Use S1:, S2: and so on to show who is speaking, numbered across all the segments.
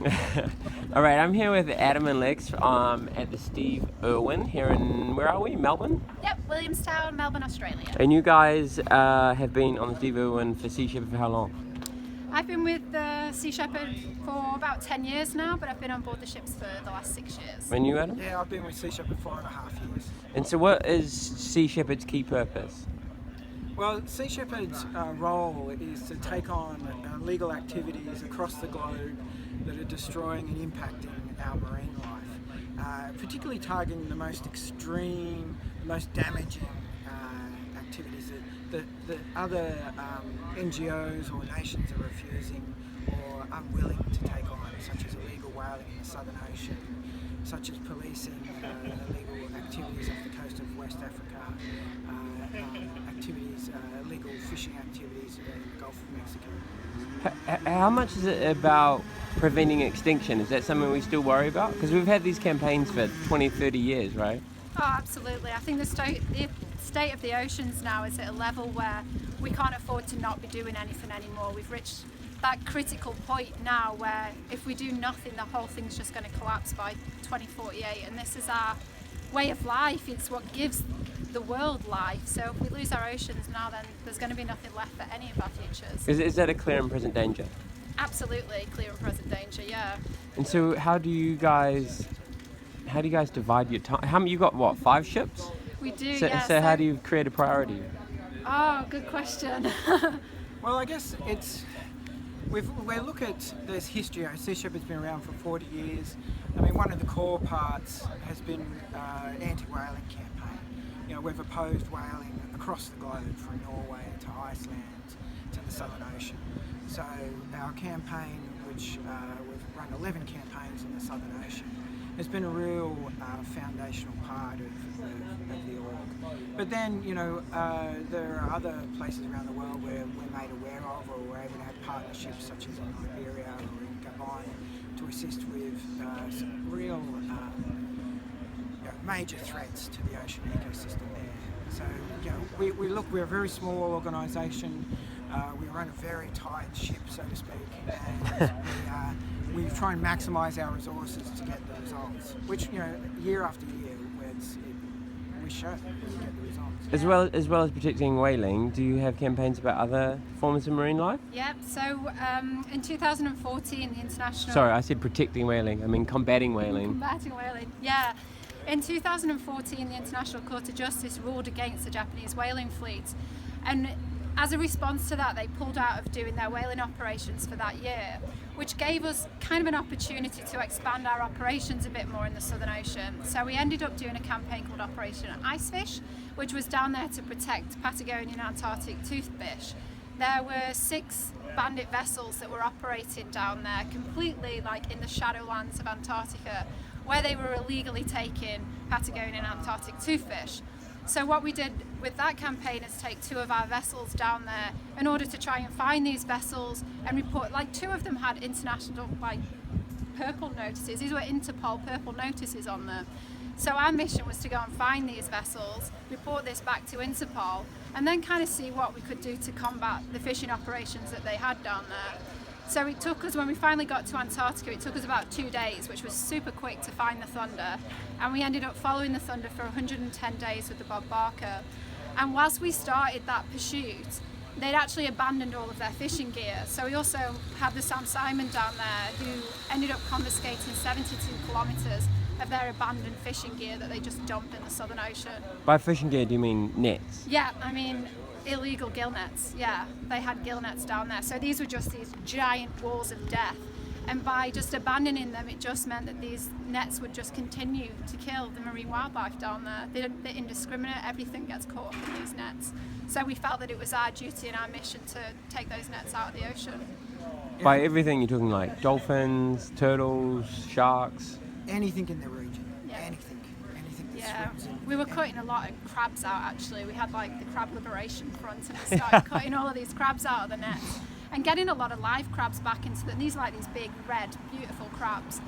S1: All right, I'm here with Adam and Lex at the Steve Irwin here in, where are we? Melbourne?
S2: Yep, Williamstown, Melbourne, Australia.
S1: And you guys have been on the Steve Irwin for Sea Shepherd for how long?
S2: I've been with the Sea Shepherd for about 10 years now, but I've been on board the ships for the last 6 years.
S1: And you, Adam?
S3: Yeah, I've been with Sea Shepherd 4.5 years.
S1: And so what is Sea Shepherd's key purpose?
S3: Well, Sea Shepherd's role is to take on legal activities across the globe that are destroying and impacting our marine life, particularly targeting the most extreme, most damaging activities that other NGOs or nations are refusing or unwilling to take on, such as illegal whaling in the Southern Ocean, such as policing illegal activities off the coast of West Africa, illegal fishing activities in the Gulf of Mexico.
S1: How much is it about preventing extinction? Is that something we still worry about? Because we've had these campaigns for 20, 30 years, right?
S2: Oh, absolutely. I think the state of the oceans now is at a level where we can't afford to not be doing anything anymore. We've reached that critical point now where if we do nothing, the whole thing's just going to collapse by 2048. And this is our way of life. It's what gives the world life. So if we lose our oceans now, then there's going to be nothing left for any of our futures.
S1: Is that a clear and present danger?
S2: Absolutely, clear and present danger, yeah.
S1: And so how do you guys divide your time? You got what, 5 ships?
S2: We do,
S1: So,
S2: yeah.
S1: so how do you create a priority?
S2: Oh, good question.
S3: Well, I guess we look at this history. Sea Shepherd's been around for 40 years. I mean, one of the core parts has been anti-whaling campaign. You know, we've opposed whaling across the globe, from Norway to Iceland to the Southern Ocean. So our campaign, which we've run 11 campaigns in the Southern Ocean, has been a real foundational part of the org. But then, you know, there are other places around the world where we're made aware of, or we're able to have partnerships, such as in Liberia or in Gabon, to assist with some real major threats to the ocean ecosystem there. So, you know, we're a very small organisation. We run a very tight ship, so to speak, and we try and maximise our resources to get the results, which, you know, year after year, we show we get the results.
S1: As well as protecting whaling, do you have campaigns about other forms of marine life?
S2: Yep, so in 2014, the international...
S1: Sorry, I said protecting whaling. I mean combating whaling.
S2: Combating whaling, yeah. In 2014, the International Court of Justice ruled against the Japanese whaling fleet. And as a response to that, they pulled out of doing their whaling operations for that year, which gave us kind of an opportunity to expand our operations a bit more in the Southern Ocean. So we ended up doing a campaign called Operation Icefish, which was down there to protect Patagonian Antarctic toothfish. There were 6 bandit vessels that were operating down there, completely like in the shadowlands of Antarctica, where they were illegally taking Patagonian Antarctic toothfish. So what we did with that campaign is take 2 of our vessels down there in order to try and find these vessels and report, like 2 of them had international purple notices. These were Interpol purple notices on them. So our mission was to go and find these vessels, report this back to Interpol, and then kind of see what we could do to combat the fishing operations that they had down there. So it took us, when we finally got to Antarctica, it took us about 2 days, which was super quick to find the Thunder. And we ended up following the Thunder for 110 days with the Bob Barker. And whilst we started that pursuit, they'd actually abandoned all of their fishing gear. So we also had the Sam Simon down there, who ended up confiscating 72 kilometres of their abandoned fishing gear that they just dumped in the Southern Ocean.
S1: By fishing gear, do you mean nets?
S2: Yeah, I mean illegal gill nets. Yeah, they had gill nets down there. So these were just these giant walls of death. And by just abandoning them, it just meant that these nets would just continue to kill the marine wildlife down there. They're indiscriminate, everything gets caught up in these nets. So we felt that it was our duty and our mission to take those nets out of the ocean.
S1: By everything, you're talking like dolphins, turtles, sharks?
S3: Anything in the region,
S2: Yeah.
S3: anything that
S2: Yeah,
S3: swims in.
S2: we were cutting a lot of crabs out actually. We had like the Crab Liberation Front and we started cutting all of these crabs out of the nets and getting a lot of live crabs back into them. These are like these big, red, beautiful crabs.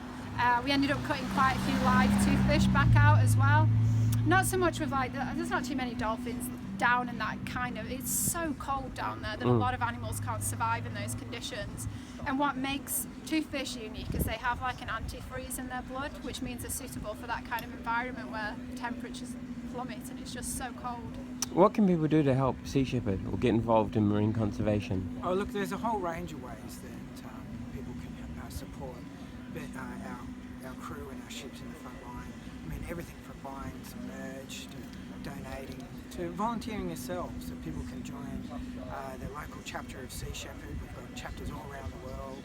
S2: We ended up cutting quite a few live toothfish back out as well. Not so much with like, there's not too many dolphins down in that kind of, it's so cold down there that a lot of animals can't survive in those conditions. And what makes toothfish unique is they have like an antifreeze in their blood, which means they're suitable for that kind of environment where temperatures plummet and it's just so cold.
S1: What can people do to help Sea Shepherd or get involved in marine conservation?
S3: Oh, look, there's a whole range of ways that people can support our crew and our ships in the front line. I mean, everything from buying some merch to donating to volunteering yourselves, so people can join the local chapter of Sea Shepherd. We've got chapters all around the world,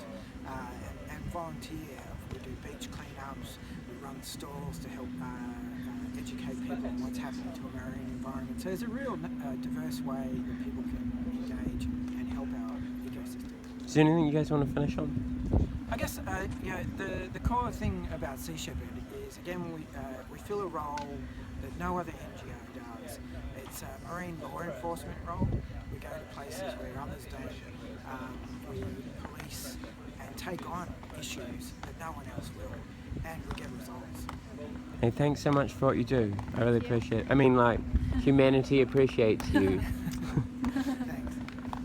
S3: and volunteer. We do beach cleanups, we run stalls to help educate people on what's happening to a marine environment. So there's a real diverse way that people can engage and help our ecosystem.
S1: Is there anything you guys want to finish on?
S3: I guess the core thing about Sea Shepherd is, again, we fill a role that no other NGO does. It's a marine law enforcement role. We go to places where others don't. We police and take on issues that no one else will, and we get results.
S1: Hey, thanks so much for what you do. I really appreciate it. I mean, like, humanity appreciates you.